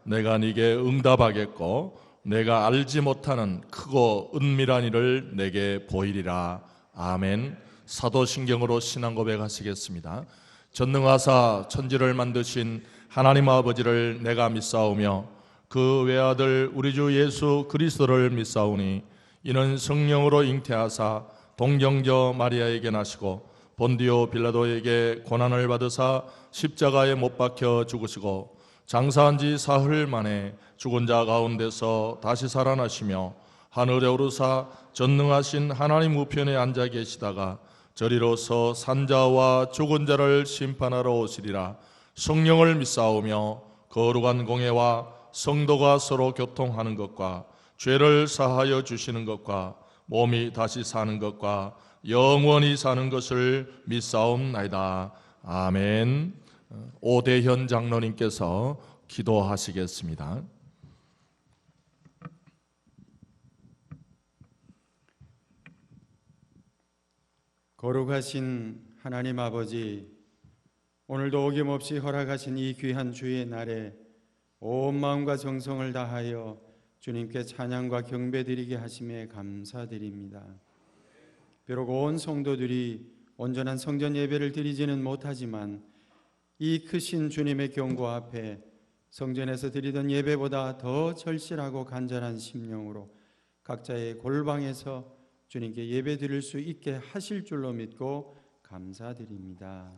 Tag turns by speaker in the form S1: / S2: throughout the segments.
S1: 내가 네게 응답하겠고 내가 알지 못하는 크고 은밀한 일을 내게 보이리라. 아멘. 사도신경으로 신앙 고백하시겠습니다. 전능하사 천지를 만드신 하나님 아버지를 내가 믿사오며 그 외아들 우리 주 예수 그리스도를 믿사오니 이는 성령으로 잉태하사 동정녀 마리아에게 나시고 본디오 빌라도에게 고난을 받으사 십자가에 못 박혀 죽으시고 장사한 지 사흘 만에 죽은 자 가운데서 다시 살아나시며 하늘에 오르사 전능하신 하나님 우편에 앉아 계시다가 저리로서 산자와 죽은 자를 심판하러 오시리라. 성령을 믿사오며 거룩한 공회와 성도가 서로 교통하는 것과 죄를 사하여 주시는 것과 몸이 다시 사는 것과 영원히 사는 것을 믿사옵나이다. 아멘. 오대현 장로님께서 기도하시겠습니다.
S2: 거룩하신 하나님 아버지, 오늘도 어김없이 허락하신 이 귀한 주의 날에 온 마음과 정성을 다하여 주님께 찬양과 경배드리게 하심에 감사드립니다. 비록 온 성도들이 온전한 성전 예배를 드리지는 못하지만 이 크신 주님의 경고 앞에 성전에서 드리던 예배보다 더 절실하고 간절한 심령으로 각자의 골방에서 주님께 예배 드릴 수 있게 하실 줄로 믿고 감사드립니다.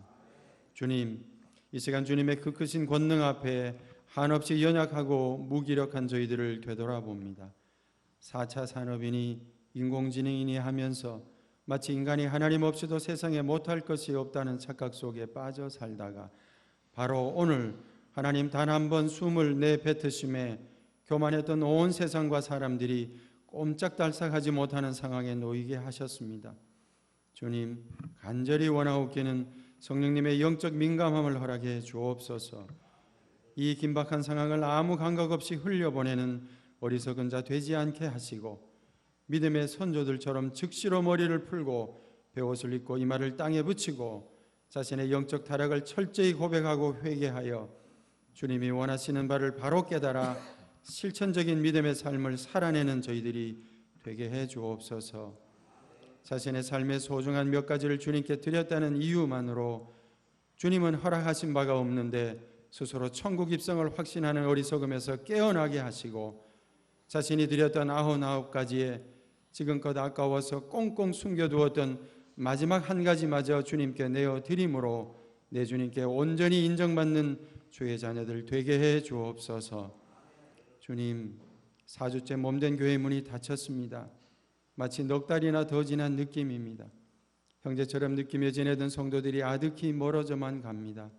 S2: 주님, 이 시간 주님의 그 크신 권능 앞에 한없이 연약하고 무기력한 저희들을 되돌아봅니다. 4차 산업이니 인공지능이니 하면서 마치 인간이 하나님 없이도 세상에 못할 것이 없다는 착각 속에 빠져 살다가 바로 오늘 하나님 단 한 번 숨을 내뱉으심에 교만했던 온 세상과 사람들이 꼼짝달싹하지 못하는 상황에 놓이게 하셨습니다. 주님, 간절히 원하옵기는 성령님의 영적 민감함을 허락해 주옵소서. 이 긴박한 상황을 아무 감각 없이 흘려보내는 어리석은 자 되지 않게 하시고 믿음의 선조들처럼 즉시로 머리를 풀고 베옷을 입고 이마를 땅에 붙이고 자신의 영적 타락을 철저히 고백하고 회개하여 주님이 원하시는 바를 바로 깨달아 실천적인 믿음의 삶을 살아내는 저희들이 되게 해 주옵소서. 자신의 삶의 소중한 몇 가지를 주님께 드렸다는 이유만으로 주님은 허락하신 바가 없는데 스스로 천국 입성을 확신하는 어리석음에서 깨어나게 하시고 자신이 드렸던 99가지에 지금껏 아까워서 꽁꽁 숨겨두었던 마지막 한 가지마저 주님께 내어드림으로 내 주님께 온전히 인정받는 주의 자녀들 되게 해 주옵소서. 주님, 4주째 몸된 교회 문이 닫혔습니다. 마치 넉 달이나 더 지난 느낌입니다. 형제처럼 느끼며 지내던 성도들이 아득히 멀어져만 갑니다.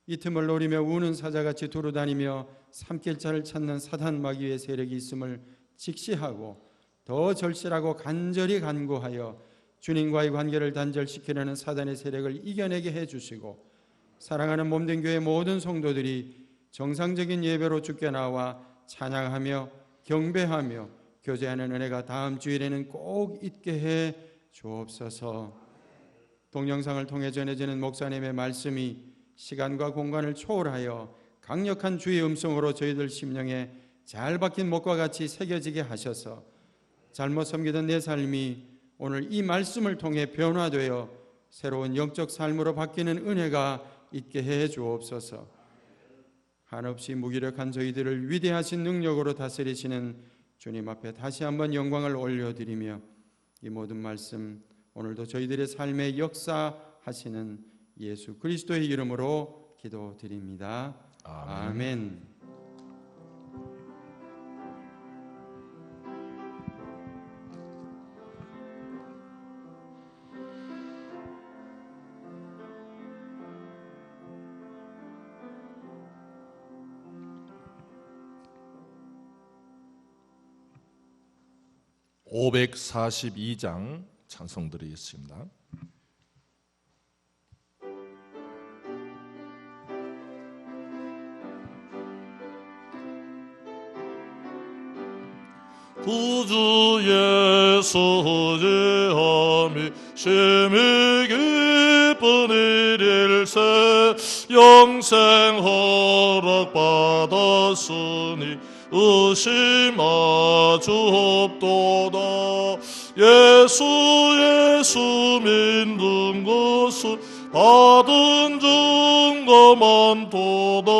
S2: 이 틈을 노리며 우는 사자같이 두루다니며 삼킬자를 찾는 사단 마귀의 세력이 있음을 직시하고 더 절실하고 간절히 간구하여 주님과의 관계를 단절시키려는 사단의 세력을 이겨내게 해주시고 사랑하는 몸된 교회 모든 성도들이 정상적인 예배로 주께 나와 찬양하며 경배하며 교제하는 은혜가 다음 주일에는 꼭 있게 해 주옵소서. 동영상을 통해 전해지는 목사님의 말씀이 시간과 공간을 초월하여 강력한 주의 음성으로 저희들 심령에 잘 박힌 못과 같이 새겨지게 하셔서 잘못 섬기던 내 삶이 오늘 이 말씀을 통해 변화되어 새로운 영적 삶으로 바뀌는 은혜가 있게 해 주옵소서. 한없이 무기력한 저희들을 위대하신 능력으로 다스리시는 주님 앞에 다시 한번 영광을 올려드리며 이 모든 말씀 오늘도 저희들의 삶에 역사하시는 예수 그리스도의 이름으로 기도드립니다. 아멘.
S1: 542장 찬송 드리겠습니다. 구주 예수 제함이 심히 기쁜 일일세 영생 허락받아 하였으니 의심하 주옵도다. 예수 예수 믿는 것은 받은 증거 많도다.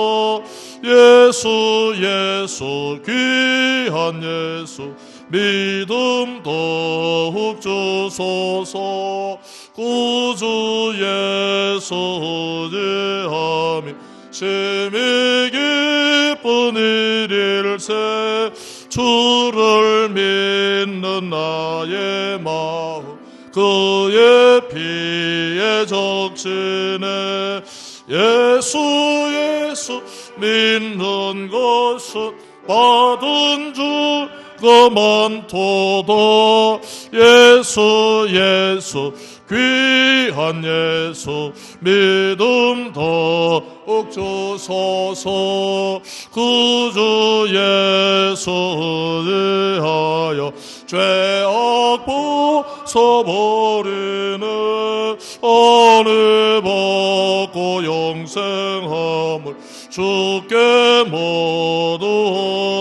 S1: 예수 예수 귀한 예수 믿음 더욱 주소서. 구주 예수 의지하며 심히 기쁜 일일세. 주를 믿는 나의 마음 그의 피에 적시네. 예수 예수 믿는 것은 받은 증거 많도다. 예수 예수 귀한 예수 믿음 더욱 주소서. 구주 예수 의하여 죄악 벗어버리는 은혜 받고 영생함을 주께 모두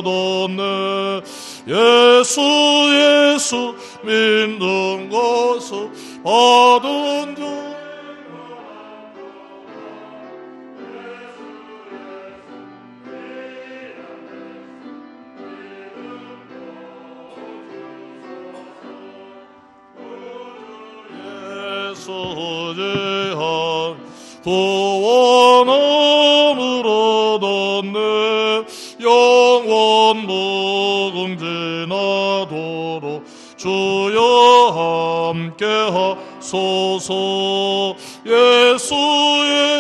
S1: 얻었네. 예수 예수 믿는 것은 받은 주. 예수 의지한 구원함을 얻었네. 영원 무궁지나도록 주여 함께 하소서. 예수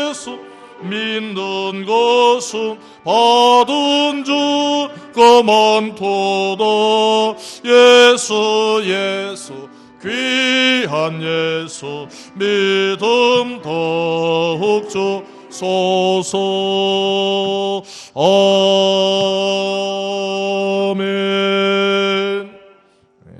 S1: 예수 믿는 것은 받은 증거 많도다. 예수 예수 귀한 예수 믿음 더욱 주소서. 아멘.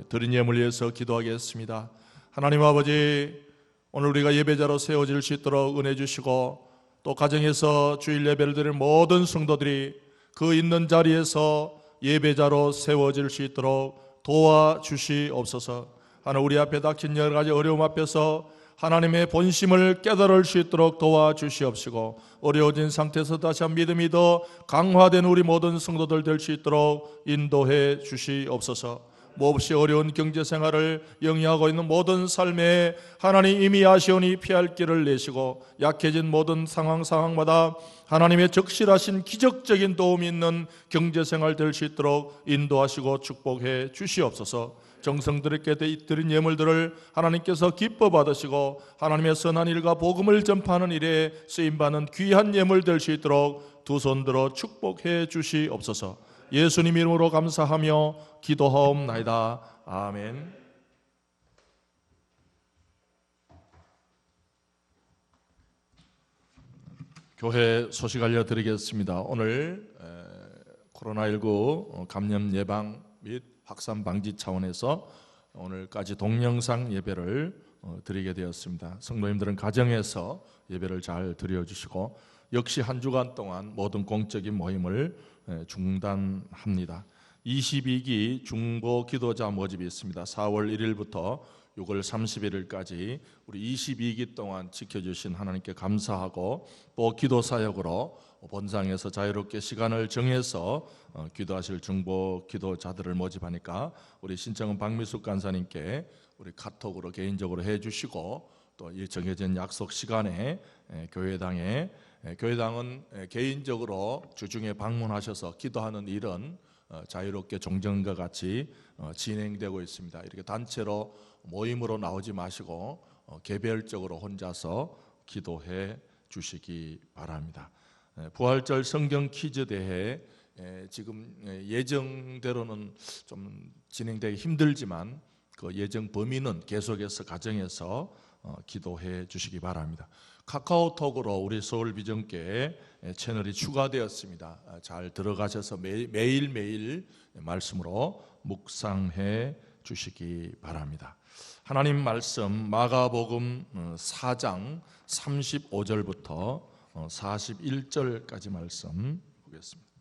S1: 드린 예물 위해서 기도하겠습니다. 하나님 아버지, 오늘 우리가 예배자로 세워질 수 있도록 은혜 주시고, 또 가정에서 주일 예배를 드리는 모든 성도들이 그 있는 자리에서 예배자로 세워질 수 있도록 도와주시옵소서. 하나님, 우리 앞에 닥친 여러 가지 어려움 앞에서 하나님의 본심을 깨달을 수 있도록 도와주시옵시고, 어려워진 상태에서 다시 한 믿음이 더 강화된 우리 모든 성도들 될 수 있도록 인도해 주시옵소서. 몹시 어려운 경제생활을 영위하고 있는 모든 삶에 하나님 이미 아시오니 피할 길을 내시고, 약해진 모든 상황마다 하나님의 적실하신 기적적인 도움이 있는 경제생활 될 수 있도록 인도하시고 축복해 주시옵소서. 정성들에게 드린 예물들을 하나님께서 기뻐 받으시고 하나님의 선한 일과 복음을 전파하는 일에 쓰임받는 귀한 예물 될 수 있도록 두 손 들어 축복해 주시옵소서. 예수님 이름으로 감사하며 기도하옵나이다. 아멘. 교회 소식 알려드리겠습니다. 오늘 코로나19 감염 예방 및 확산 방지 차원에서 오늘까지 동영상 예배를 드리게 되었습니다. 성도님들은 가정에서 예배를 잘 드려주시고, 역시 한 주간 동안 모든 공적인 모임을 중단합니다. 22기 중보 기도자 모집이 있습니다. 4월 1일부터 6월 31일까지 우리 22기 동안 지켜주신 하나님께 감사하고, 또 기도 사역으로 본상에서 자유롭게 시간을 정해서 기도하실 중보 기도자들을 모집하니까 우리 신청은 박미숙 간사님께 우리 카톡으로 개인적으로 해주시고, 또 이 정해진 약속 시간에 교회당은 개인적으로 주중에 방문하셔서 기도하는 일은 자유롭게 종전과 같이 진행되고 있습니다. 이렇게 단체로 모임으로 나오지 마시고 개별적으로 혼자서 기도해 주시기 바랍니다. 부활절 성경 퀴즈 대회 지금 예정대로는 좀 진행되기 힘들지만 그 예정 범위는 계속해서 가정에서 기도해 주시기 바랍니다. 카카오톡으로 우리 서울비전교회 채널이 추가되었습니다. 잘 들어가셔서 매일매일 말씀으로 묵상해 주시기 바랍니다. 하나님 말씀 마가복음 4장 35절부터 41절까지 말씀 보겠습니다.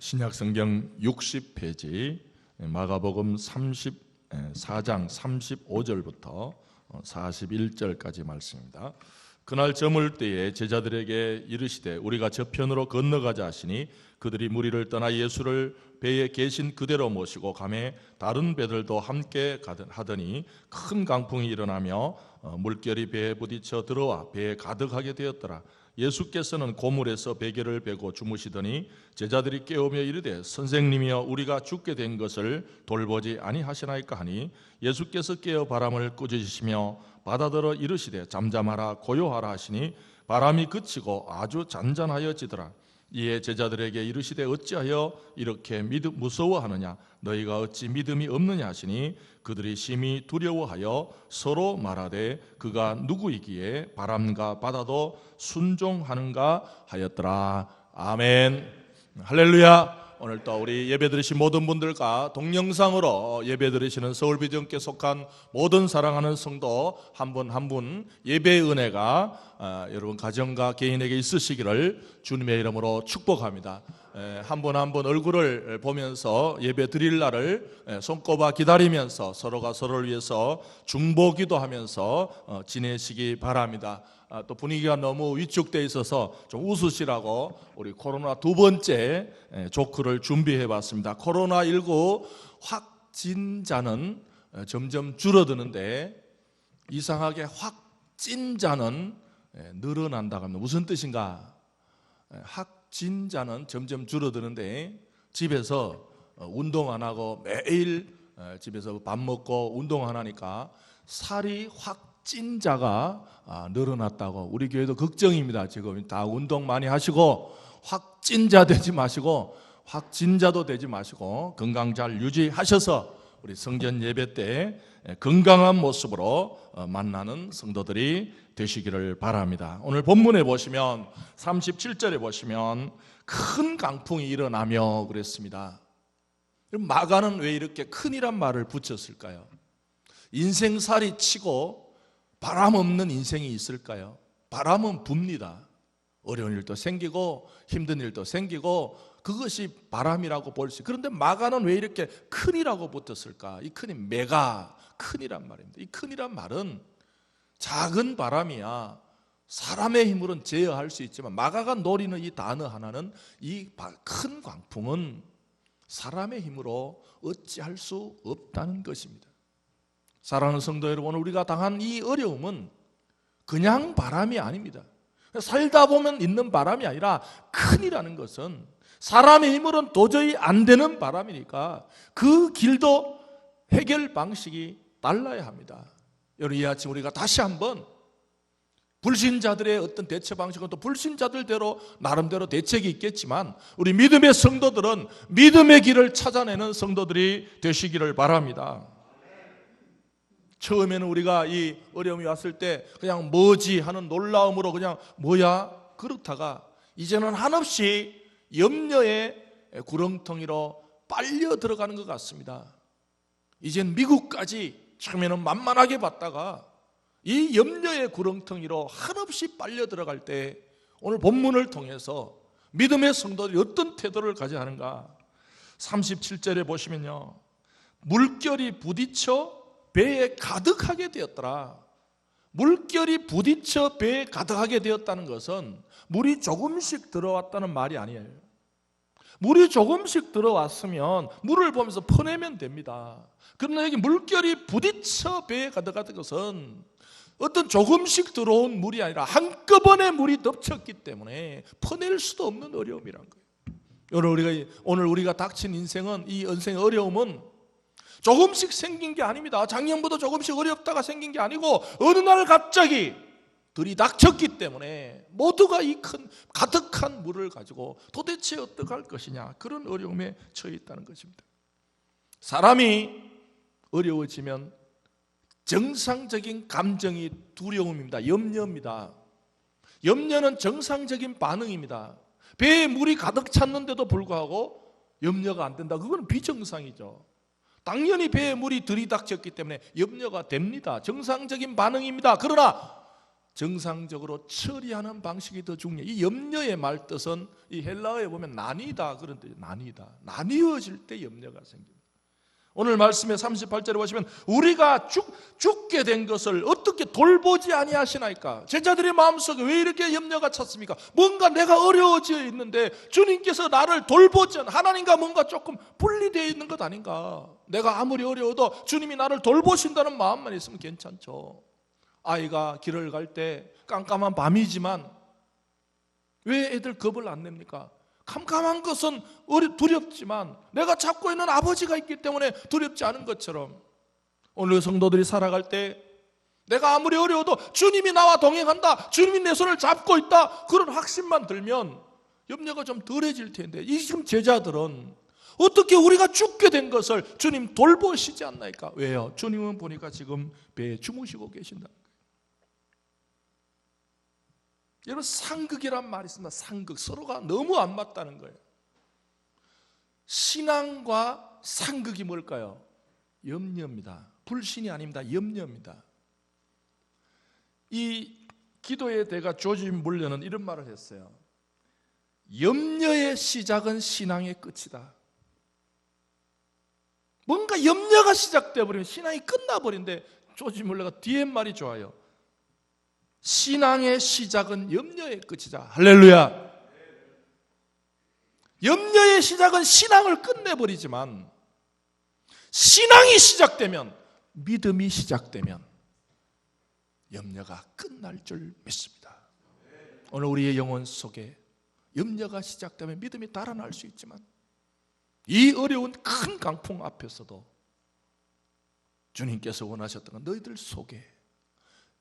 S1: 신약성경 60페이지 마가복음 34장 35절부터 41절까지 말씀입니다. 그날 저물 때에 제자들에게 이르시되 우리가 저편으로 건너가자 하시니 그들이 무리를 떠나 예수를 배에 계신 그대로 모시고 가매 다른 배들도 함께 하더니 큰 강풍이 일어나며 물결이 배에 부딪혀 들어와 배에 가득하게 되었더라. 예수께서는 고물에서 베개를 베고 주무시더니 제자들이 깨우며 이르되 선생님이여 우리가 죽게 된 것을 돌보지 아니하시나이까 하니 예수께서 깨어 바람을 꾸짖으시며 바다더러 이르시되 잠잠하라 고요하라 하시니 바람이 그치고 아주 잔잔하여지더라. 이에 제자들에게 이르시되 어찌하여 이렇게 무서워하느냐 너희가 어찌 믿음이 없느냐 하시니 그들이 심히 두려워하여 서로 말하되 그가 누구이기에 바람과 바다도 순종하는가 하였더라. 아멘. 할렐루야. 오늘 또 우리 예배 드리신 모든 분들과 동영상으로 예배 드리시는 서울비전교회 속한 모든 사랑하는 성도 한 분 한 분 예배의 은혜가 여러분 가정과 개인에게 있으시기를 주님의 이름으로 축복합니다. 한 분 한 분 얼굴을 보면서 예배 드릴 날을 손꼽아 기다리면서 서로가 서로를 위해서 중보기도 하면서 지내시기 바랍니다. 또 분위기가 너무 위축되어 있어서 좀 웃으시라고 우리 코로나 두 번째 조크를 준비해 봤습니다. 코로나19 확진자는 점점 줄어드는데 이상하게 확진자는 늘어난다고 합니다. 무슨 뜻인가? 확진자는 점점 줄어드는데 집에서 운동 안 하고 매일 집에서 밥 먹고 운동 안 하니까 살이 확진자가 늘어났다고. 우리 교회도 걱정입니다. 지금 다 운동 많이 하시고 확진자 되지 마시고 확진자도 되지 마시고 건강 잘 유지하셔서 우리 성전 예배 때 건강한 모습으로 만나는 성도들이 되시기를 바랍니다. 오늘 본문에 보시면 37절에 보시면 큰 강풍이 일어나며 그랬습니다. 마가는 왜 이렇게 큰이란 말을 붙였을까요? 인생살이 치고 바람 없는 인생이 있을까요? 바람은 붑니다. 어려운 일도 생기고 힘든 일도 생기고 그것이 바람이라고 볼 수 있어요. 그런데 마가는 왜 이렇게 큰이라고 붙었을까? 이 큰이 메가 큰이란 말입니다. 이 큰이란 말은 작은 바람이야 사람의 힘으로는 제어할 수 있지만 마가가 노리는 이 단어 하나는 이 큰 광풍은 사람의 힘으로 어찌할 수 없다는 것입니다. 사랑하는 성도 여러분, 오늘 우리가 당한 이 어려움은 그냥 바람이 아닙니다. 살다 보면 있는 바람이 아니라 큰이라는 것은 사람의 힘으로는 도저히 안 되는 바람이니까 그 길도 해결 방식이 달라야 합니다. 여러분, 이 아침 우리가 다시 한번 불신자들의 어떤 대처 방식은 또 불신자들대로 나름대로 대책이 있겠지만 우리 믿음의 성도들은 믿음의 길을 찾아내는 성도들이 되시기를 바랍니다. 처음에는 우리가 이 어려움이 왔을 때 그냥 뭐지 하는 놀라움으로 그냥 뭐야 그렇다가 이제는 한없이 염려의 구렁텅이로 빨려 들어가는 것 같습니다. 이젠 미국까지 처음에는 만만하게 봤다가 이 염려의 구렁텅이로 한없이 빨려 들어갈 때 오늘 본문을 통해서 믿음의 성도들이 어떤 태도를 가져야 하는가? 37절에 보시면요, 물결이 부딪혀 배에 가득하게 되었더라. 물결이 부딪혀 배에 가득하게 되었다는 것은 물이 조금씩 들어왔다는 말이 아니에요. 물이 조금씩 들어왔으면 물을 보면서 퍼내면 됩니다. 그러나 여기 물결이 부딪혀 배에 가득한 것은 어떤 조금씩 들어온 물이 아니라 한꺼번에 물이 덮쳤기 때문에 퍼낼 수도 없는 어려움이란 거예요. 오늘 우리가 닥친 인생은, 이 인생의 어려움은 조금씩 생긴 게 아닙니다. 작년부터 조금씩 어렵다가 생긴 게 아니고 어느 날 갑자기 들이닥쳤기 때문에 모두가 이 큰 가득한 물을 가지고 도대체 어떻게 할 것이냐, 그런 어려움에 처해 있다는 것입니다. 사람이 어려워지면 정상적인 감정이 두려움입니다. 염려입니다. 염려는 정상적인 반응입니다. 배에 물이 가득 찼는데도 불구하고 염려가 안 된다, 그건 비정상이죠. 당연히 배에 물이 들이닥쳤기 때문에 염려가 됩니다. 정상적인 반응입니다. 그러나 정상적으로 처리하는 방식이 더 중요해요. 이 염려의 말뜻은 이 헬라어에 보면 나뉘다 그런 뜻이에요. 나뉘어질 때 염려가 생깁니다. 오늘 말씀의 38절에 보시면 우리가 죽게 된 것을 어떻게 돌보지 아니하시나이까. 제자들의 마음속에 왜 이렇게 염려가 찼습니까? 뭔가 내가 어려워져 있는데 주님께서 나를 돌보지 않, 하나님과 뭔가 조금 분리되어 있는 것 아닌가. 내가 아무리 어려워도 주님이 나를 돌보신다는 마음만 있으면 괜찮죠. 아이가 길을 갈 때 깜깜한 밤이지만 왜 애들 겁을 안 냅니까? 캄캄한 것은 두렵지만 내가 잡고 있는 아버지가 있기 때문에 두렵지 않은 것처럼 오늘 성도들이 살아갈 때 내가 아무리 어려워도 주님이 나와 동행한다, 주님이 내 손을 잡고 있다, 그런 확신만 들면 염려가 좀 덜해질 텐데, 이 지금 제자들은 어떻게 우리가 죽게 된 것을 주님 돌보시지 않나이까? 왜요? 주님은 보니까 지금 배에 주무시고 계신다. 여러분, 상극이란 말이 있습니다. 상극, 서로가 너무 안 맞다는 거예요. 신앙과 상극이 뭘까요? 염려입니다. 불신이 아닙니다. 염려입니다. 이 기도의 대가 조지 물러는 이런 말을 했어요. 염려의 시작은 신앙의 끝이다. 뭔가 염려가 시작돼 버리면 신앙이 끝나버린데, 조지 물러가 뒤에 말이 좋아요. 신앙의 시작은 염려의 끝이다. 할렐루야. 염려의 시작은 신앙을 끝내버리지만 신앙이 시작되면, 믿음이 시작되면 염려가 끝날 줄 믿습니다. 오늘 우리의 영혼 속에 염려가 시작되면 믿음이 달아날 수 있지만 이 어려운 큰 강풍 앞에서도 주님께서 원하셨던 건 너희들 속에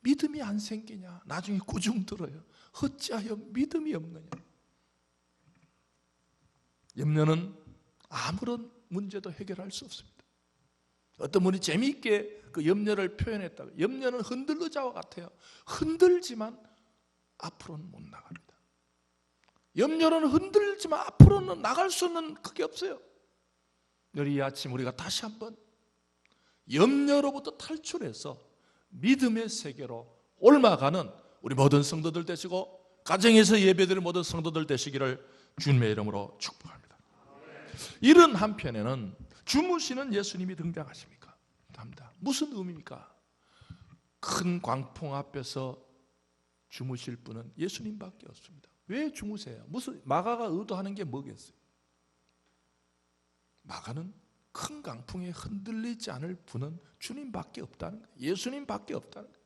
S1: 믿음이 안 생기냐? 나중에 꾸중 들어요. 어찌하여 믿음이 없느냐? 염려는 아무런 문제도 해결할 수 없습니다. 어떤 분이 재미있게 그 염려를 표현했다고. 염려는 흔들의자와 같아요. 흔들지만 앞으로는 못 나갑니다. 염려는 흔들지만 앞으로는 나갈 수 있는 그게 없어요. 오늘 이 아침 우리가 다시 한번 염려로부터 탈출해서 믿음의 세계로 옮아가는 우리 모든 성도들 되시고, 가정에서 예배드리는 모든 성도들 되시기를 주님의 이름으로 축복합니다. 이런 한편에는 주무시는 예수님이 등장하십니까? 합니다. 무슨 의미입니까? 큰 광풍 앞에서 주무실 분은 예수님밖에 없습니다. 왜 주무세요? 무슨 마가가 의도하는 게 뭐겠어요? 마가는 큰 강풍에 흔들리지 않을 분은 주님밖에 없다는 거예요. 예수님밖에 없다는 거예요.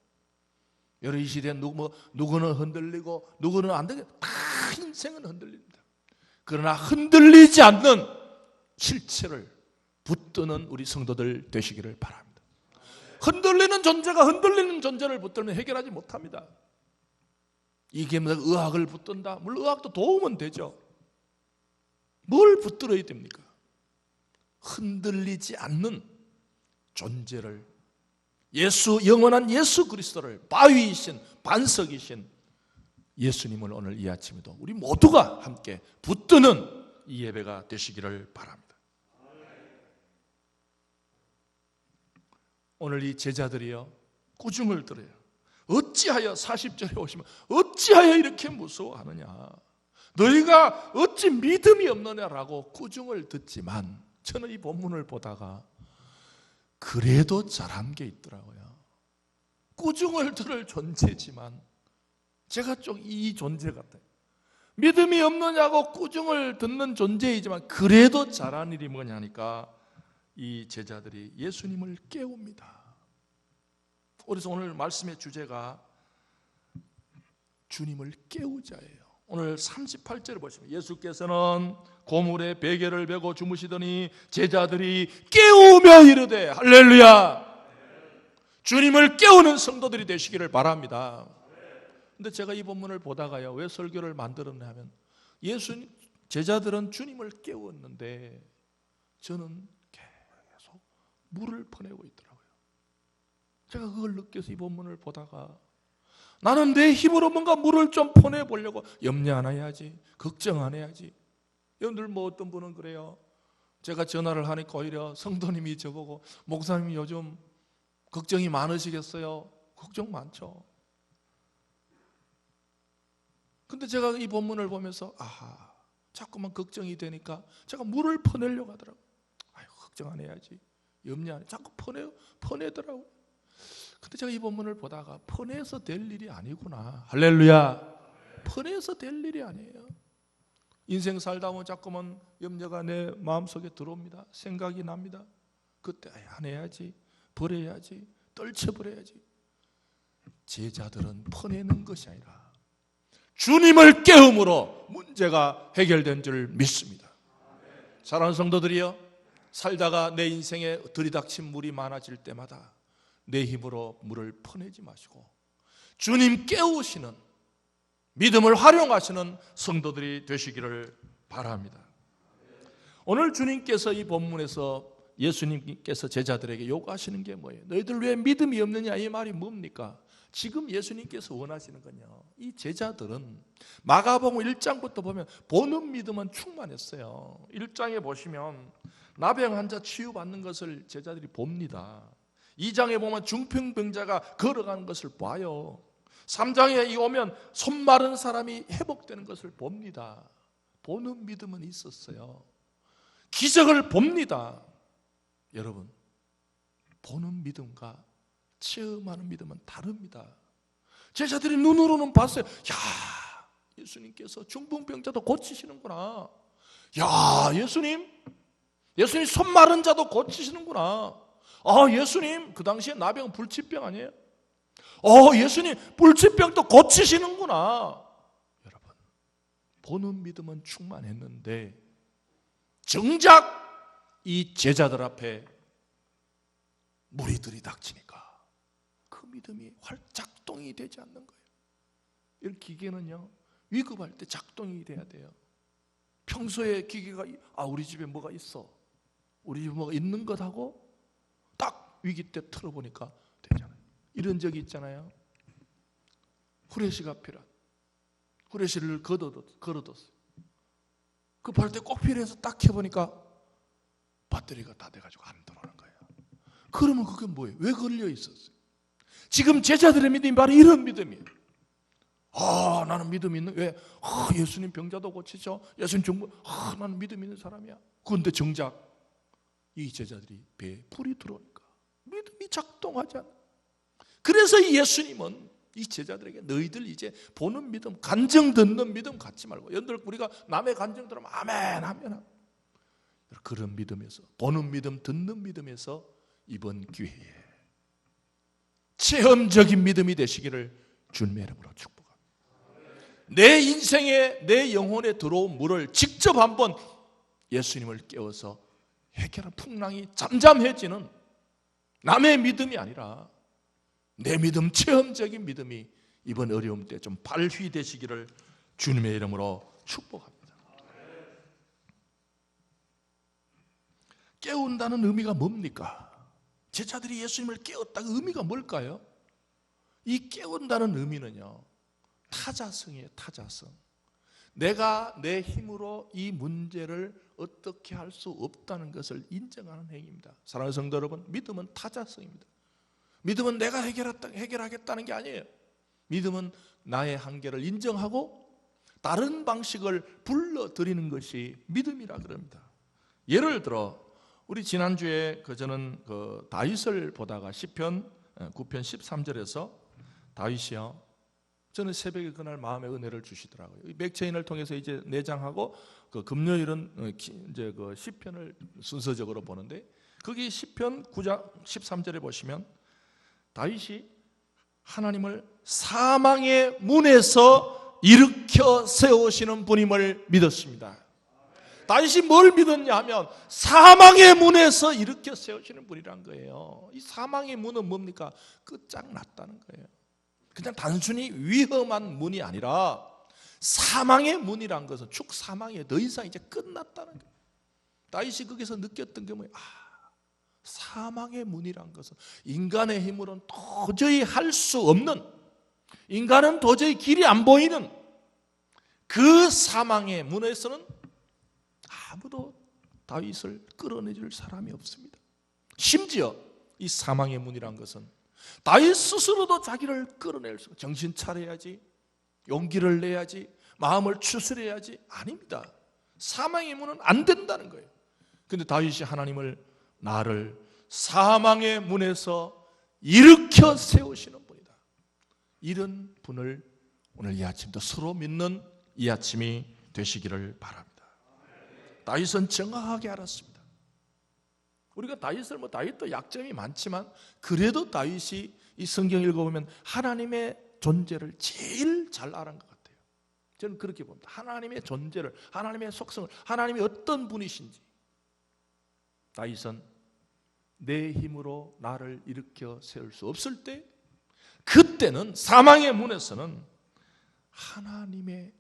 S1: 여러 이 시대에 누구는 흔들리고 누구는 안 되게 다 인생은 흔들립니다. 그러나 흔들리지 않는 실체를 붙드는 우리 성도들 되시기를 바랍니다. 흔들리는 존재가 흔들리는 존재를 붙들면 해결하지 못합니다. 이게 의학을 붙든다. 물론 의학도 도움은 되죠. 뭘 붙들어야 됩니까? 흔들리지 않는 존재를, 영원한 예수 그리스도를, 바위이신 반석이신 예수님을 오늘 이 아침에도 우리 모두가 함께 붙드는 이 예배가 되시기를 바랍니다. 오늘 이 제자들이요 꾸중을 들어요. 어찌하여 40절에 오시면 어찌하여 이렇게 무서워하느냐, 너희가 어찌 믿음이 없느냐라고 꾸중을 듣지만, 저는 이 본문을 보다가 그래도 잘한 게 있더라고요. 꾸중을 들을 존재지만 제가 좀 이 존재 같아요. 믿음이 없느냐고 꾸중을 듣는 존재이지만 그래도 잘한 일이 뭐냐니까 이 제자들이 예수님을 깨웁니다. 그래서 오늘 말씀의 주제가 주님을 깨우자예요. 오늘 38절을 보시면 예수께서는 고물에 베개를 베고 주무시더니 제자들이 깨우며 이르되, 할렐루야, 주님을 깨우는 성도들이 되시기를 바랍니다. 근데 제가 이 본문을 보다가요, 왜 설교를 만들었냐 하면, 제자들은 주님을 깨웠는데 저는 계속 물을 퍼내고 있더라고요. 제가 그걸 느껴서 이 본문을 보다가 나는 내 힘으로 뭔가 물을 좀 퍼내보려고 염려 안 해야지, 걱정 안 해야지. 여러분들 어떤 분은 그래요. 제가 전화를 하니까 오히려 성도님이 저보고, 목사님이 요즘 걱정이 많으시겠어요? 걱정 많죠. 근데 제가 이 본문을 보면서 자꾸만 걱정이 되니까 제가 물을 퍼내려고 하더라고요. 걱정 안 해야지, 염려 안 해. 자꾸 퍼내더라고요. 근데 제가 이 본문을 보다가 퍼내서 될 일이 아니구나. 할렐루야. 퍼내서 될 일이 아니에요. 인생 살다 보면 자꾸만 염려가 내 마음속에 들어옵니다. 생각이 납니다. 그때 안 해야지, 버려야지, 떨쳐버려야지. 제자들은 퍼내는 것이 아니라 주님을 깨움으로 문제가 해결된 줄 믿습니다. 사랑하는 성도들이여, 살다가 내 인생에 들이닥친 물이 많아질 때마다 내 힘으로 물을 퍼내지 마시고 주님 깨우시는, 믿음을 활용하시는 성도들이 되시기를 바랍니다. 오늘 주님께서 이 본문에서 예수님께서 제자들에게 요구하시는 게 뭐예요? 너희들 왜 믿음이 없느냐, 이 말이 뭡니까? 지금 예수님께서 원하시는 건요, 이 제자들은 마가복음 1장부터 보면 보는 믿음은 충만했어요. 1장에 보시면 나병 환자 치유받는 것을 제자들이 봅니다. 2장에 보면 중풍병자가 걸어가는 것을 봐요. 3장에 오면 손 마른 사람이 회복되는 것을 봅니다. 보는 믿음은 있었어요. 기적을 봅니다. 여러분, 보는 믿음과 체험하는 믿음은 다릅니다. 제자들이 눈으로는 봤어요. 야, 예수님께서 중풍병자도 고치시는구나. 야, 예수님 손 마른 자도 고치시는구나. 예수님, 그 당시에 나병은 불치병 아니에요? 예수님 불치병도 고치시는구나. 여러분, 보는 믿음은 충만했는데 정작 이 제자들 앞에 물이 들이닥치니까 그 믿음이 활작동이 되지 않는 거예요. 이 기계는요, 위급할 때 작동이 돼야 돼요. 평소에 기계가 우리 집에 뭐가 있어, 우리 집에 뭐가 있는 것하고 딱 위기 때 틀어보니까 되잖아요. 이런 적이 있잖아요. 후레쉬가 필요한, 후레쉬를 걸어뒀어요. 급할 때 꼭 필요해서 딱 켜보니까 배터리가 다 돼가지고 안 들어오는 거예요. 그러면 그게 뭐예요? 왜 걸려 있었어요? 지금 제자들의 믿음이 바로 이런 믿음이에요. 나는 믿음 있는, 왜? 예수님 병자도 고치죠. 예수님 정부, 나는 믿음 있는 사람이야. 그런데 정작 이 제자들이 배에 불이 들어오니까 믿음이 작동하지 않아. 그래서 이 예수님은 이 제자들에게 너희들 이제 보는 믿음, 간증 듣는 믿음 갖지 말고, 여러분들 우리가 남의 간증 들으면 아멘 하면, 그런 믿음에서, 보는 믿음, 듣는 믿음에서 이번 기회에 체험적인 믿음이 되시기를 주님의 이름으로 축복합니다. 내 인생에, 내 영혼에 들어온 물을 직접 한번 예수님을 깨워서 해결한 풍랑이 잠잠해지는 남의 믿음이 아니라 내 믿음, 체험적인 믿음이 이번 어려움 때 좀 발휘되시기를 주님의 이름으로 축복합니다. 깨운다는 의미가 뭡니까? 제자들이 예수님을 깨웠다는 의미가 뭘까요? 이 깨운다는 의미는요, 타자성이에요. 타자성. 내가 내 힘으로 이 문제를 어떻게 할 수 없다는 것을 인정하는 행위입니다. 사랑하는 성도 여러분, 믿음은 타자성입니다. 믿음은 내가 해결하겠다는 게 아니에요. 믿음은 나의 한계를 인정하고 다른 방식을 불러들이는 것이 믿음이라 그럽니다. 예를 들어 우리 지난주에 저는 다윗을 보다가 시편 9편 13절에서 다윗이요, 저는 새벽에 그날 마음의 은혜를 주시더라고요. 맥체인을 통해서 이제 내장하고 금요일은 이제 시편을 순서적으로 보는데, 거기 시편 9장 13절에 보시면 다윗이 하나님을 사망의 문에서 일으켜 세우시는 분임을 믿었습니다. 다윗이 뭘 믿었냐 하면 사망의 문에서 일으켜 세우시는 분이란 거예요. 이 사망의 문은 뭡니까? 끝장났다는 거예요. 그냥 단순히 위험한 문이 아니라 사망의 문이란 것은 축사망에 더 이상 이제 끝났다는 거예요. 다윗이 거기서 느꼈던 게 뭐예요? 사망의 문이란 것은 인간의 힘으로는 도저히 할 수 없는, 인간은 도저히 길이 안 보이는 그 사망의 문에서는 아무도 다윗을 끌어내줄 사람이 없습니다. 심지어 이 사망의 문이란 것은 다윗 스스로도 자기를 끌어낼 수, 정신 차려야지, 용기를 내야지, 마음을 추스려야지? 아닙니다. 사망의 문은 안 된다는 거예요. 근데 다윗이 하나님을 나를 사망의 문에서 일으켜 세우시는 분이다. 이런 분을 오늘 이 아침도 서로 믿는 이 아침이 되시기를 바랍니다. 다윗은 정확하게 알았습니다. 우리가 다윗도 약점이 많지만 그래도 다윗이 이 성경 읽어보면 하나님의 존재를 제일 잘 알은 것 같아요. 저는 그렇게 봅니다. 하나님의 존재를, 하나님의 속성을, 하나님이 어떤 분이신지. 다윗은 내 힘으로 나를 일으켜 세울 수 없을 때, 그때는 사망의 문에서는 하나님의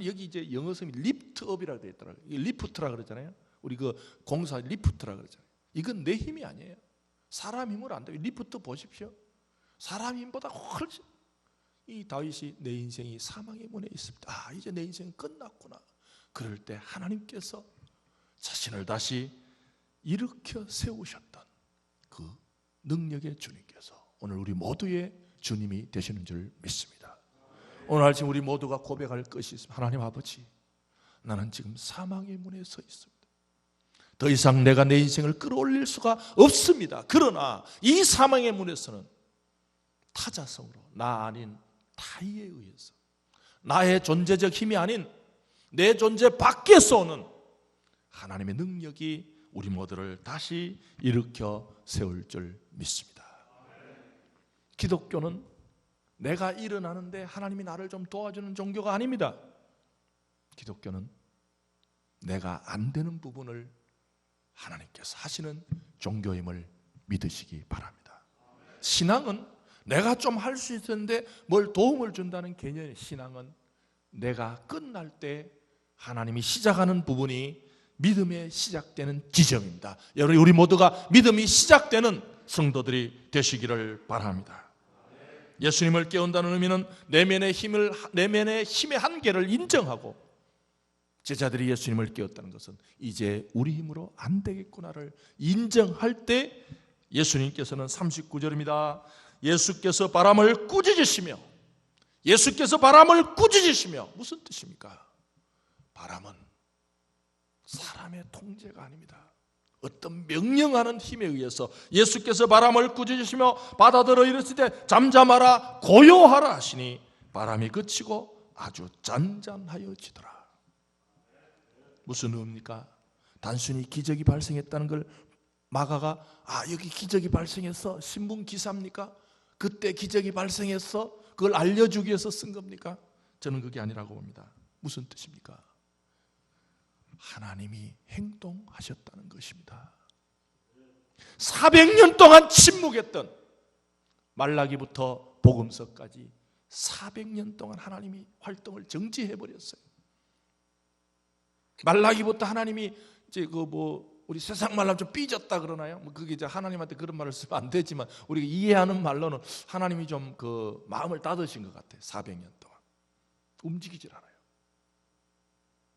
S1: 여기 이제 영어 성이 리프트업이라고 되어 있더라고요. 리프트라 그러잖아요. 우리 그 공사 리프트라 그러잖아요. 이건 내 힘이 아니에요. 사람 힘으로 안 돼요. 리프트 보십시오. 사람 힘보다 훨씬. 이 다윗이 내 인생이 사망의 문에 있습니다. 아, 이제 내 인생은 끝났구나. 그럴 때 하나님께서 자신을 다시 일으켜 세우셨던 그 능력의 주님께서 오늘 우리 모두의 주님이 되시는 줄 믿습니다. 오늘 아침 우리 모두가 고백할 것이 있습니다. 하나님 아버지, 나는 지금 사망의 문에 서 있습니다. 더 이상 내가 내 인생을 끌어올릴 수가 없습니다. 그러나 이 사망의 문에서는 타자성으로, 나 아닌 타의에 의해서, 나의 존재적 힘이 아닌 내 존재 밖에서 오는 하나님의 능력이 우리 모두를 다시 일으켜 세울 줄 믿습니다. 기독교는 내가 일어나는데 하나님이 나를 좀 도와주는 종교가 아닙니다. 기독교는 내가 안 되는 부분을 하나님께서 하시는 종교임을 믿으시기 바랍니다. 신앙은 내가 좀 할 수 있었는데 뭘 도움을 준다는 개념의 신앙은 내가 끝날 때 하나님이 시작하는 부분이 믿음의 시작되는 지점입니다. 여러분, 우리 모두가 믿음이 시작되는 성도들이 되시기를 바랍니다. 예수님을 깨운다는 의미는 내면의 힘의 한계를 인정하고, 제자들이 예수님을 깨웠다는 것은 이제 우리 힘으로 안 되겠구나를 인정할 때 예수님께서는 39절입니다. 예수께서 바람을 꾸짖으시며, 무슨 뜻입니까? 바람은 사람의 통제가 아닙니다. 어떤 명령하는 힘에 의해서 예수께서 바람을 꾸짖으시며 바다들어 이르실 때 잠잠하라 고요하라 하시니 바람이 그치고 아주 잔잔하여지더라. 무슨 의미입니까? 단순히 기적이 발생했다는 걸 마가가 여기 기적이 발생했어 신문 기사입니까? 그때 기적이 발생했어 그걸 알려주기 위해서 쓴 겁니까? 저는 그게 아니라고 봅니다. 무슨 뜻입니까? 하나님이 행동하셨다는 것입니다. 400년 동안 침묵했던, 말라기부터 복음서까지 400년 동안 하나님이 활동을 정지해버렸어요. 말라기부터 하나님이 이제 우리 세상 말로 좀 삐졌다 그러나요? 그게 이제 하나님한테 그런 말을 쓰면 안 되지만 우리가 이해하는 말로는 하나님이 좀 마음을 닫으신 것 같아요. 400년 동안 움직이질 않아요.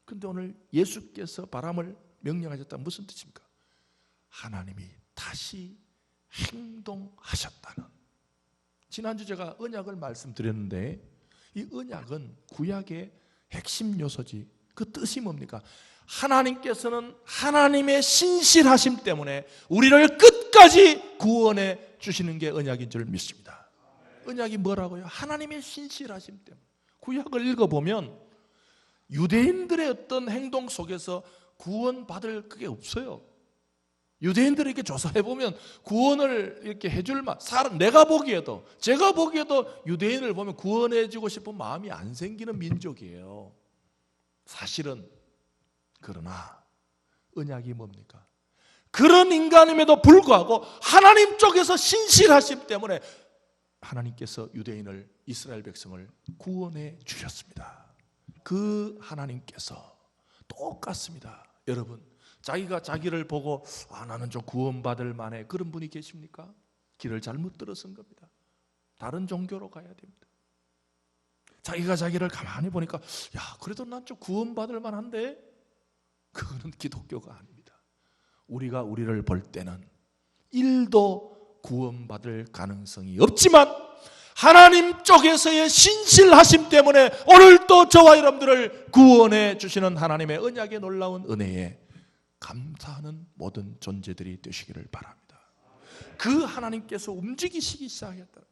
S1: 근데 오늘 예수께서 바람을 명령하셨다는 무슨 뜻입니까? 하나님이 다시 행동하셨다는. 지난주 제가 언약을 말씀드렸는데 이 언약은 구약의 핵심 요소지. 그 뜻이 뭡니까? 하나님께서는 하나님의 신실하심 때문에 우리를 끝까지 구원해 주시는 게 언약인 줄 믿습니다. 언약이 뭐라고요? 하나님의 신실하심 때문에. 구약을 읽어보면 유대인들의 어떤 행동 속에서 구원받을 그게 없어요. 유대인들에게 조사해보면 구원을 이렇게 해줄 제가 보기에도 유대인을 보면 구원해주고 싶은 마음이 안 생기는 민족이에요. 사실은. 그러나 언약이 뭡니까? 그런 인간임에도 불구하고 하나님 쪽에서 신실하심 때문에 하나님께서 유대인을, 이스라엘 백성을 구원해 주셨습니다. 그 하나님께서 똑같습니다. 여러분, 자기가 자기를 보고 나는 좀 구원받을 만해, 그런 분이 계십니까? 길을 잘못 들어선 겁니다. 다른 종교로 가야 됩니다. 자기가 자기를 가만히 보니까 그래도 난 좀 구원받을 만한데, 그거는 기독교가 아닙니다. 우리가 우리를 볼 때는 1도 구원받을 가능성이 없지만 하나님 쪽에서의 신실하심 때문에 오늘도 저와 여러분들을 구원해 주시는 하나님의 언약의 놀라운 은혜에 감사하는 모든 존재들이 되시기를 바랍니다. 그 하나님께서 움직이시기 시작했다는 거예요.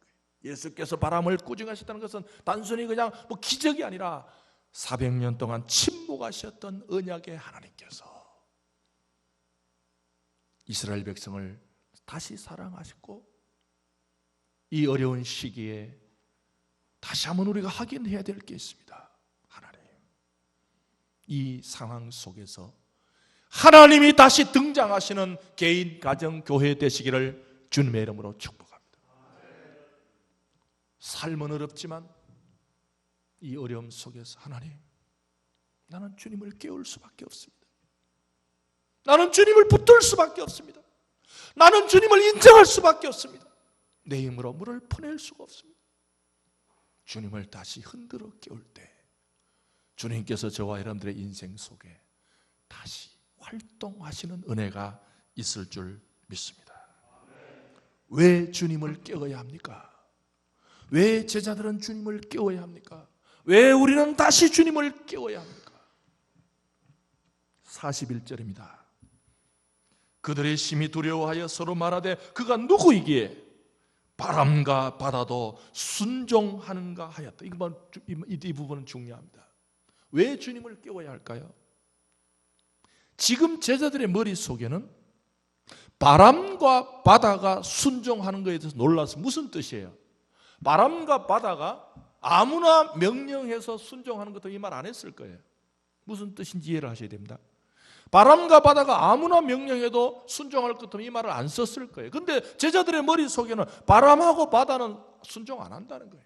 S1: 예수께서 바람을 꾸짖으셨다는 것은 단순히 그냥 뭐 기적이 아니라 400년 동안 침묵하셨던 언약의 하나님께서 이스라엘 백성을 다시 사랑하셨고, 이 어려운 시기에 다시 한번 우리가 확인해야 될 게 있습니다. 하나님, 이 상황 속에서 하나님이 다시 등장하시는 개인, 가정, 교회 되시기를 주님의 이름으로 축복합니다. 삶은 어렵지만 이 어려움 속에서 하나님, 나는 주님을 깨울 수밖에 없습니다. 나는 주님을 붙들 수밖에 없습니다. 나는 주님을 인정할 수밖에 없습니다. 내 힘으로 물을 퍼낼 수가 없습니다. 주님을 다시 흔들어 깨울 때 주님께서 저와 여러분들의 인생 속에 다시 활동하시는 은혜가 있을 줄 믿습니다. 왜 주님을 깨워야 합니까? 왜 제자들은 주님을 깨워야 합니까? 왜 우리는 다시 주님을 깨워야 합니까? 41절입니다. 그들의 심히 두려워하여 서로 말하되 그가 누구이기에 바람과 바다도 순종하는가 하였다. 이 부분은 중요합니다. 왜 주님을 깨워야 할까요? 지금 제자들의 머릿속에는 바람과 바다가 순종하는 것에 대해서 놀라서 무슨 뜻이에요? 바람과 바다가 아무나 명령해서 순종하는 것도 이 말 안 했을 거예요. 무슨 뜻인지 이해를 하셔야 됩니다. 바람과 바다가 아무나 명령해도 순종할 것 같으면 이 말을 안 썼을 거예요. 근데 제자들의 머릿속에는 바람하고 바다는 순종 안 한다는 거예요.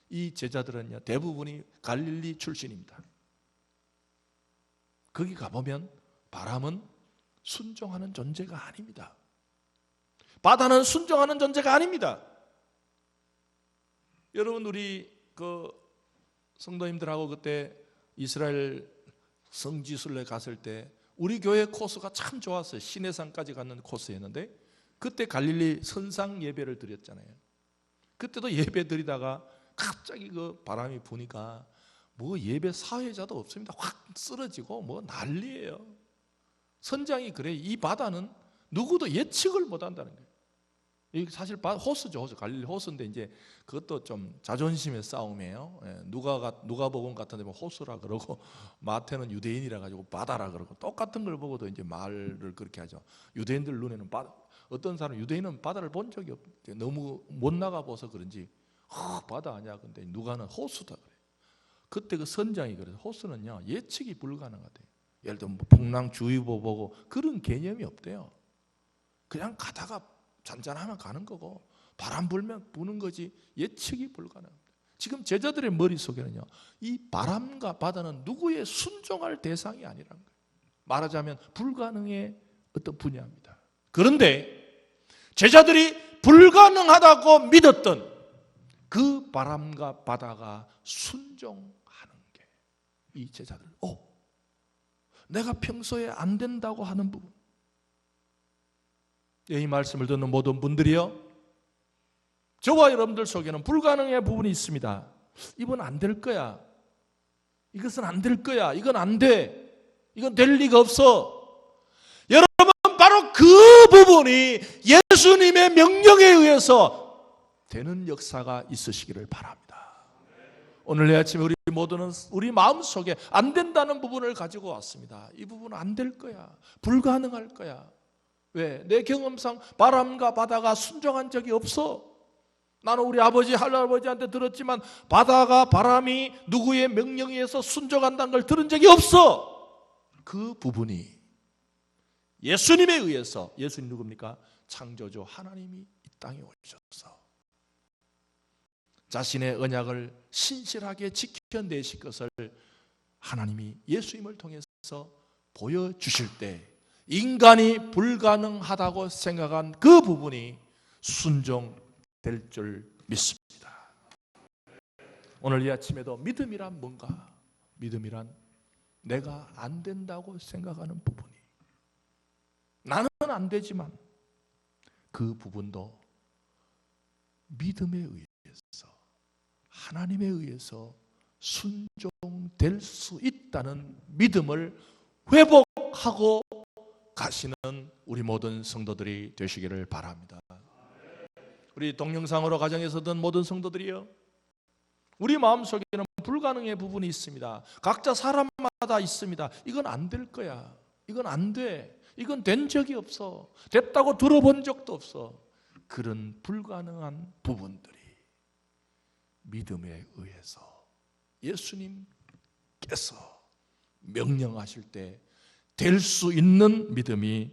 S1: 이 제자들은요, 대부분이 갈릴리 출신입니다. 거기 가보면 바람은 순종하는 존재가 아닙니다. 바다는 순종하는 존재가 아닙니다. 여러분, 우리 성도님들하고 그때 이스라엘 성지순례 갔을 때 우리 교회 코스가 참 좋았어요. 시내산까지 가는 코스였는데 그때 갈릴리 선상 예배를 드렸잖아요. 그때도 예배 드리다가 갑자기 그 바람이 부니까 뭐 예배 사회자도 없습니다. 확 쓰러지고 뭐 난리예요. 선장이 그래, 이 바다는 누구도 예측을 못 한다는 거예요. 이게 사실 호수죠, 호수. 갈릴리 호수인데 이제 그것도 좀 자존심의 싸움이에요. 누가복음 같은데 뭐 호수라 그러고 마태는 유대인이라 가지고 바다라 그러고 똑같은 걸 보고도 이제 말을 그렇게 하죠. 유대인들 눈에는 바다, 어떤 사람 유대인은 바다를 본 적이 없대. 너무 못 나가 봐서 그런지 바다 아니야. 근데 누가는 호수다 그래. 그때 그 선장이 그래서 호수는요 예측이 불가능하대요. 예를 들면 뭐 풍랑주의보 보고 그런 개념이 없대요. 그냥 가다가 잔잔하면 가는 거고 바람 불면 부는 거지 예측이 불가능합니다. 지금 제자들의 머릿속에는요 이 바람과 바다는 누구의 순종할 대상이 아니라는 거예요. 말하자면 불가능의 어떤 분야입니다. 그런데 제자들이 불가능하다고 믿었던 그 바람과 바다가 순종하는 게 이 제자들, 내가 평소에 안 된다고 하는 부분, 이 말씀을 듣는 모든 분들이요, 저와 여러분들 속에는 불가능의 부분이 있습니다. 이건 안 될 거야. 이것은 안 될 거야. 이건 안 돼. 이건 될 리가 없어. 여러분, 바로 그 부분이 예수님의 명령에 의해서 되는 역사가 있으시기를 바랍니다. 오늘 이 아침에 우리 모두는 우리 마음속에 안 된다는 부분을 가지고 왔습니다. 이 부분은 안 될 거야. 불가능할 거야. 왜? 내 경험상 바람과 바다가 순종한 적이 없어. 나는 우리 아버지, 할아버지한테 들었지만 바다가, 바람이 누구의 명령에 의해서 순종한다는 걸 들은 적이 없어. 그 부분이 예수님에 의해서, 예수님 누굽니까? 창조주 하나님이 이 땅에 오셔서 자신의 언약을 신실하게 지켜내실 것을 하나님이 예수님을 통해서 보여주실 때 인간이 불가능하다고 생각한 그 부분이 순종될 줄 믿습니다. 오늘 이 아침에도 믿음이란 뭔가? 믿음이란 내가 안 된다고 생각하는 부분이, 나는 안 되지만 그 부분도 믿음에 의해서 하나님에 의해서 순종될 수 있다는 믿음을 회복하고 가시는 우리 모든 성도들이 되시기를 바랍니다. 우리 동영상으로 가정에서든 모든 성도들이요, 우리 마음속에는 불가능의 부분이 있습니다. 각자 사람마다 있습니다. 이건 안 될 거야, 이건 안 돼, 이건 된 적이 없어, 됐다고 들어본 적도 없어. 그런 불가능한 부분들이 믿음에 의해서 예수님께서 명령하실 때 될 수 있는 믿음이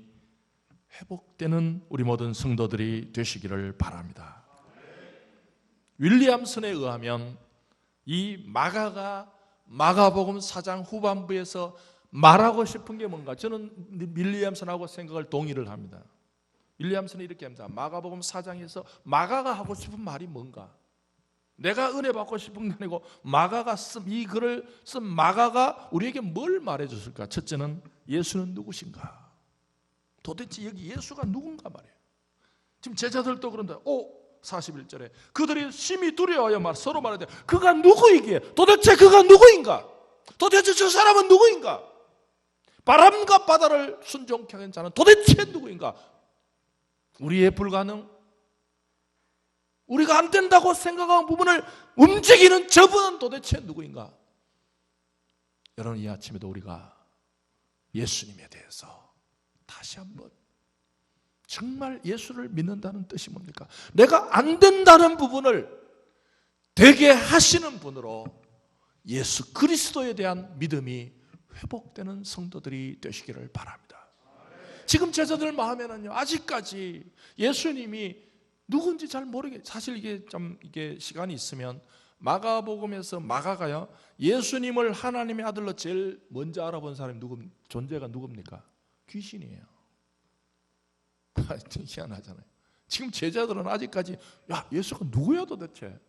S1: 회복되는 우리 모든 성도들이 되시기를 바랍니다. 윌리엄슨에 의하면 이 마가가 마가복음 4장 후반부에서 말하고 싶은 게 뭔가, 저는 윌리엄슨하고 생각을 동의를 합니다. 윌리엄슨은 이렇게 합니다. 마가복음 4장에서 마가가 하고 싶은 말이 뭔가, 내가 은혜 받고 싶은 게 아니고 마가가 이 글을 쓴 마가가 우리에게 뭘 말해줬을까? 첫째는 예수는 누구신가? 도대체 여기 예수가 누군가 말이에요. 지금 제자들도 그런데 41절에 그들이 심히 두려워하여 서로 말하되 그가 누구이기에, 도대체 그가 누구인가? 도대체 저 사람은 누구인가? 바람과 바다를 순종케 하는 자는 도대체 누구인가? 우리의 불가능, 우리가 안 된다고 생각하는 부분을 움직이는 저분은 도대체 누구인가? 여러분, 이 아침에도 우리가 예수님에 대해서 다시 한번, 정말 예수를 믿는다는 뜻이 뭡니까? 내가 안 된다는 부분을 되게 하시는 분으로 예수 그리스도에 대한 믿음이 회복되는 성도들이 되시기를 바랍니다. 지금 제자들 마음에는요, 아직까지 예수님이 누군지 잘 모르게, 사실 이게 시간이 있으면 마가복음에서 마가가요, 예수님을 하나님의 아들로 제일 먼저 알아본 사람이 존재가 누굽니까? 귀신이에요. 희한하잖아요. 지금 제자들은 아직까지 예수가 누구야 도대체?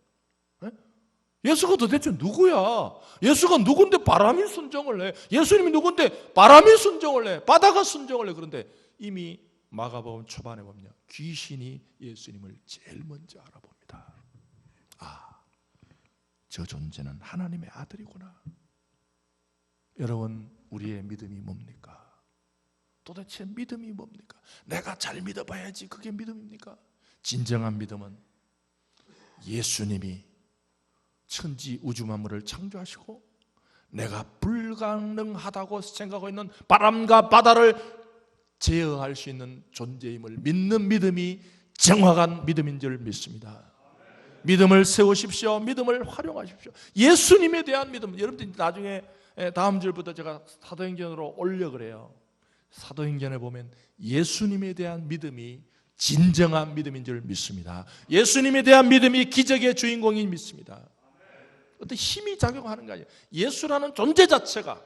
S1: 예수가 도대체 누구야? 예수가 누군데 바람이 순종을 해? 예수님이 누군데 바람이 순종을 해? 바다가 순종을 해? 그런데 이미 마가복음 초반에 보면 귀신이 예수님을 제일 먼저 알아봅니다. 저 존재는 하나님의 아들이구나. 여러분, 우리의 믿음이 뭡니까? 도대체 믿음이 뭡니까? 내가 잘 믿어봐야지 그게 믿음입니까? 진정한 믿음은 예수님이 천지 우주 만물을 창조하시고 내가 불가능하다고 생각하고 있는 바람과 바다를 제어할 수 있는 존재임을 믿는 믿음이 정확한 믿음인 줄 믿습니다. 믿음을 세우십시오. 믿음을 활용하십시오. 예수님에 대한 믿음. 여러분들 나중에 다음 절부터 제가 사도행전으로 올려 그래요. 사도행전에 보면 예수님에 대한 믿음이 진정한 믿음인 줄 믿습니다. 예수님에 대한 믿음이 기적의 주인공인 믿습니다. 어떤 힘이 작용하는 거 아니에요. 예수라는 존재 자체가,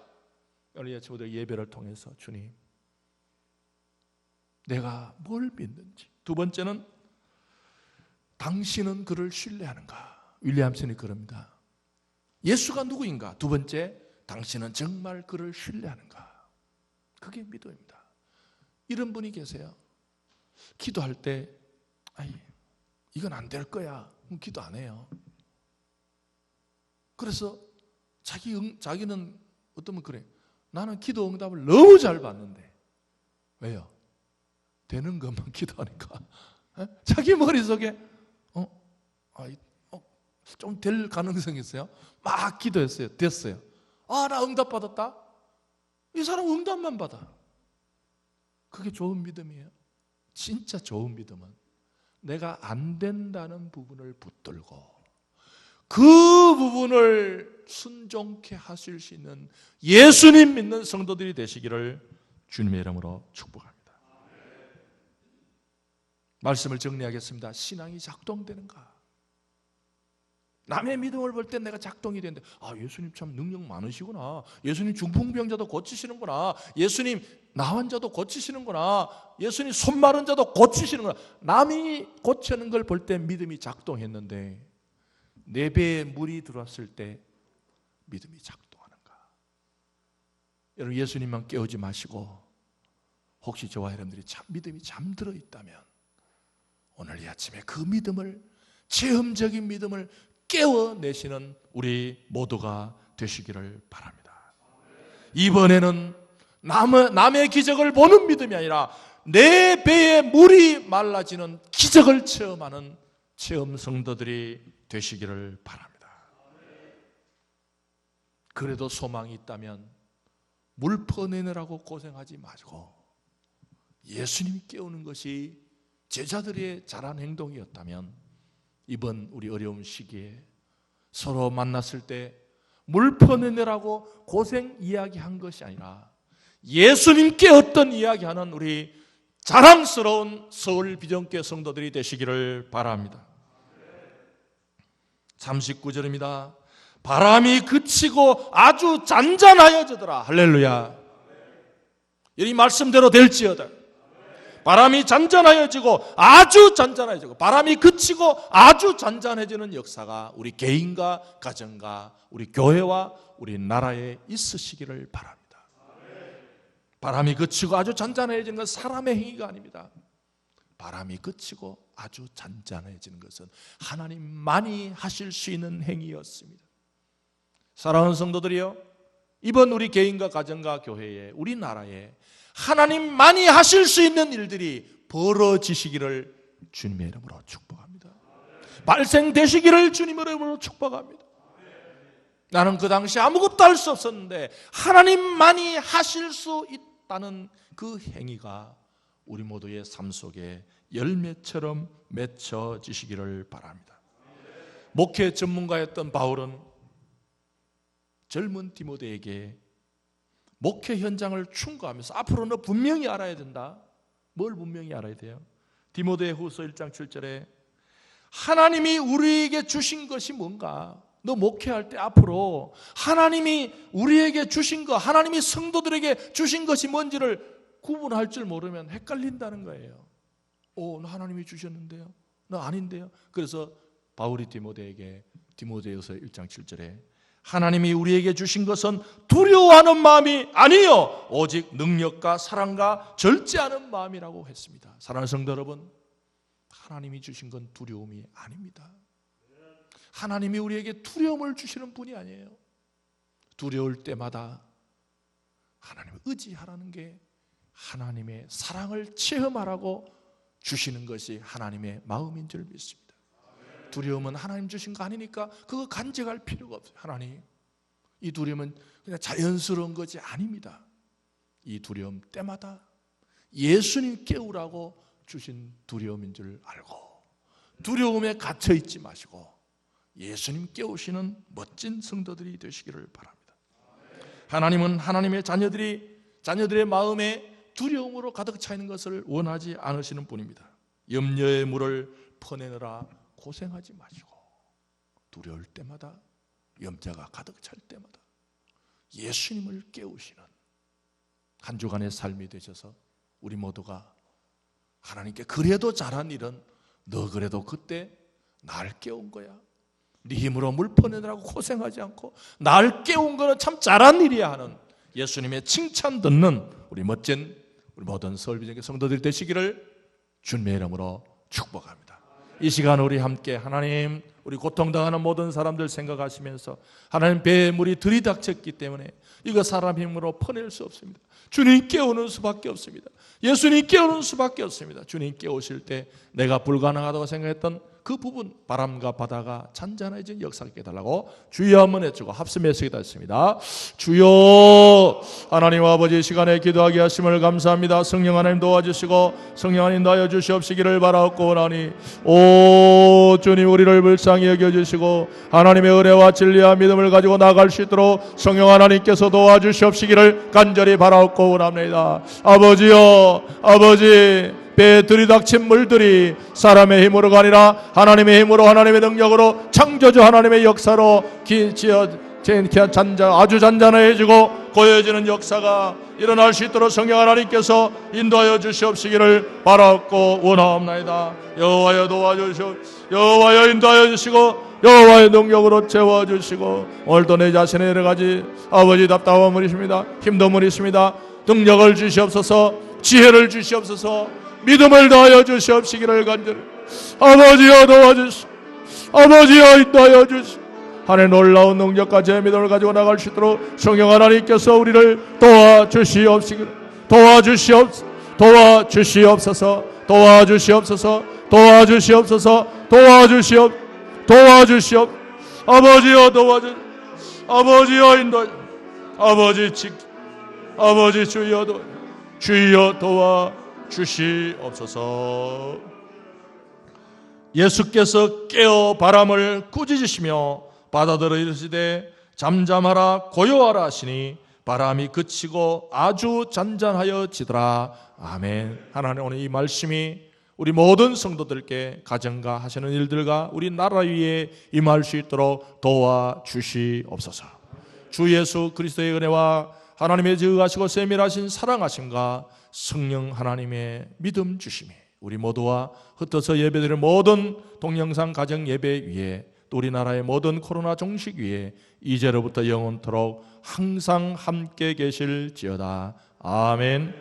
S1: 오늘 아침부터 예배를 통해서 주님, 내가 뭘 믿는지. 두 번째는 당신은 그를 신뢰하는가? 윌리엄슨이 그럽니다. 예수가 누구인가? 두 번째, 당신은 정말 그를 신뢰하는가? 그게 믿음입니다. 이런 분이 계세요. 기도할 때 이건 안 될 거야, 그럼 기도 안 해요. 그래서 자기는 어떠면 그래, 나는 기도 응답을 너무 잘 받는데. 왜요? 되는 것만 기도하니까. 자기 머릿속에 좀 될 가능성이 있어요. 막 기도했어요. 됐어요. 나 응답 받았다. 이 사람 응답만 받아. 그게 좋은 믿음이에요. 진짜 좋은 믿음은 내가 안 된다는 부분을 붙들고 그 부분을 순종케 하실 수 있는 예수님 믿는 성도들이 되시기를 주님의 이름으로 축복합니다. 말씀을 정리하겠습니다. 신앙이 작동되는가? 남의 믿음을 볼 때 내가 작동이 되는데, 예수님 참 능력 많으시구나. 예수님 중풍병자도 고치시는구나. 예수님 나 환자도 고치시는구나. 예수님 손 마른 자도 고치시는구나. 남이 고치는 걸 볼 때 믿음이 작동했는데 내 배에 물이 들어왔을 때 믿음이 작동하는가? 여러분, 예수님만 깨우지 마시고 혹시 저와 여러분들이 믿음이 잠들어 있다면 오늘 이 아침에 그 믿음을, 체험적인 믿음을 깨워내시는 우리 모두가 되시기를 바랍니다. 이번에는 남의 기적을 보는 믿음이 아니라 내 배에 물이 말라지는 기적을 체험하는 체험 성도들이 되시기를 바랍니다. 그래도 소망이 있다면 물 퍼내느라고 고생하지 마시고 예수님이 깨우는 것이 제자들의 잘한 행동이었다면 이번 우리 어려운 시기에 서로 만났을 때 물 퍼내느라고 고생 이야기한 것이 아니라 예수님께 어떤 이야기하는 우리 자랑스러운 서울 비전교회 성도들이 되시기를 바랍니다. 39절입니다. 바람이 그치고 아주 잔잔하여지더라. 할렐루야. 이 말씀대로 될지어다. 바람이 잔잔하여지고 아주 잔잔해지고 바람이 그치고 아주 잔잔해지는 역사가 우리 개인과 가정과 우리 교회와 우리 나라에 있으시기를 바랍니다. 바람이 그치고 아주 잔잔해지는 것은 사람의 행위가 아닙니다. 바람이 그치고 아주 잔잔해지는 것은 하나님만이 하실 수 있는 행위였습니다. 사랑하는 성도들이요, 이번 우리 개인과 가정과 교회에 우리 나라에 하나님만이 하실 수 있는 일들이 벌어지시기를 주님의 이름으로 축복합니다. 발생되시기를 주님의 이름으로 축복합니다. 나는 그 당시 아무것도 할 수 없었는데 하나님만이 하실 수 있다는 그 행위가 우리 모두의 삶 속에 열매처럼 맺혀지시기를 바랍니다. 목회 전문가였던 바울은 젊은 디모데에게 목회 현장을 충고하면서 앞으로 너 분명히 알아야 된다. 뭘 분명히 알아야 돼요? 디모데 후서 1장 7절에 하나님이 우리에게 주신 것이 뭔가, 너 목회할 때 앞으로 하나님이 우리에게 주신 것, 하나님이 성도들에게 주신 것이 뭔지를 구분할 줄 모르면 헷갈린다는 거예요. 너 하나님이 주셨는데요? 너 아닌데요? 그래서 바울이 디모데에게 디모데후서 1장 7절에 하나님이 우리에게 주신 것은 두려워하는 마음이 아니요 오직 능력과 사랑과 절제하는 마음이라고 했습니다. 사랑하는 성도 여러분, 하나님이 주신 건 두려움이 아닙니다. 하나님이 우리에게 두려움을 주시는 분이 아니에요. 두려울 때마다 하나님을 의지하라는 게 하나님의 사랑을 체험하라고 주시는 것이 하나님의 마음인 줄 믿습니다. 두려움은 하나님 주신 거 아니니까 그거 간직할 필요가 없어요. 하나님, 이 두려움은 그냥 자연스러운 것이 아닙니다. 이 두려움 때마다 예수님 깨우라고 주신 두려움인 줄 알고 두려움에 갇혀 있지 마시고 예수님 깨우시는 멋진 성도들이 되시기를 바랍니다. 하나님은 하나님의 자녀들의 마음에 두려움으로 가득 차 있는 것을 원하지 않으시는 분입니다. 염려의 물을 퍼내느라 고생하지 마시고 두려울 때마다, 염려가 가득 찰 때마다 예수님을 깨우시는 한 주간의 삶이 되셔서 우리 모두가 하나님께 그래도 잘한 일은 너 그래도 그때 날 깨운 거야, 네 힘으로 물 퍼내느라고 고생하지 않고 날 깨운 거는 참 잘한 일이야 하는 예수님의 칭찬 듣는 우리 멋진 우리 모든 서울비전교회 성도들이 되시기를 주님의 이름으로 축복합니다. 이 시간 우리 함께 하나님, 우리 고통당하는 모든 사람들 생각하시면서 하나님 배에 물이 들이닥쳤기 때문에 이거 사람 힘으로 퍼낼 수 없습니다. 주님 깨우는 수밖에 없습니다. 예수님 깨우는 수밖에 없습니다. 주님 깨우실 때 내가 불가능하다고 생각했던 그 부분, 바람과 바다가 잔잔해진 역사를 깨달라고 주여 한번 해주고 합심해서 기도했습니다. 주여, 하나님 아버지 시간에 기도하게 하심을 감사합니다. 성령 하나님 도와주시고 성령 하나님 인도하여 주시옵시기를 바라옵고나니 오 주님, 우리를 불쌍히 여겨주시고 하나님의 은혜와 진리와 믿음을 가지고 나아갈 수 있도록 성령 하나님께서 도와주시옵시기를 간절히 바라옵고나옵니다. 아버지여, 아버지, 배에 들이닥친 물들이 사람의 힘으로가 아니라 하나님의 힘으로, 하나님의 능력으로, 창조주 하나님의 역사로 아주 잔잔해지고 고여지는 역사가 일어날 수 있도록 성령 하나님께서 인도하여 주시옵시기를 바라옵고 원하옵나이다. 여호와여 도와주시옵, 여호와여 인도하여 주시고 여호와의 능력으로 채워주시고 오늘도 내 자신의 여러 가지 아버지 답답함을 있습니다. 힘듦을 있습니다. 능력을 주시옵소서, 지혜를 주시옵소서, 믿음을 더하여 주시옵시기를 간절히 아버지여 도와주시오. 아버지여 인도하여 주시옵소서. 하나님 놀라운 능력과 재미를 가지고 나갈 수 있도록 성령 하나님께서 우리를 도와주시옵시기를. 도와주시옵소서. 도와주시옵소서. 도와주시옵소서. 도와주시옵소서. 도와주시옵. 아버지여 도와주. 아버지여 인도. 아버지 주여 도와주시옵소서. 예수께서 깨어 바람을 꾸짖으시며 바다들을 이르시되 잠잠하라 고요하라 하시니 바람이 그치고 아주 잔잔하여지더라. 아멘. 하나님, 오늘 이 말씀이 우리 모든 성도들께 가정과 하시는 일들과 우리 나라 위에 임할 수 있도록 도와주시옵소서. 주 예수 그리스도의 은혜와 하나님의 지으하시고 세밀하신 사랑하심과 성령 하나님의 믿음 주심이 우리 모두와 흩어서 예배드리는 모든 동영상 가정 예배 위에 또 우리나라의 모든 코로나 종식 위에 이제로부터 영원토록 항상 함께 계실지어다. 아멘.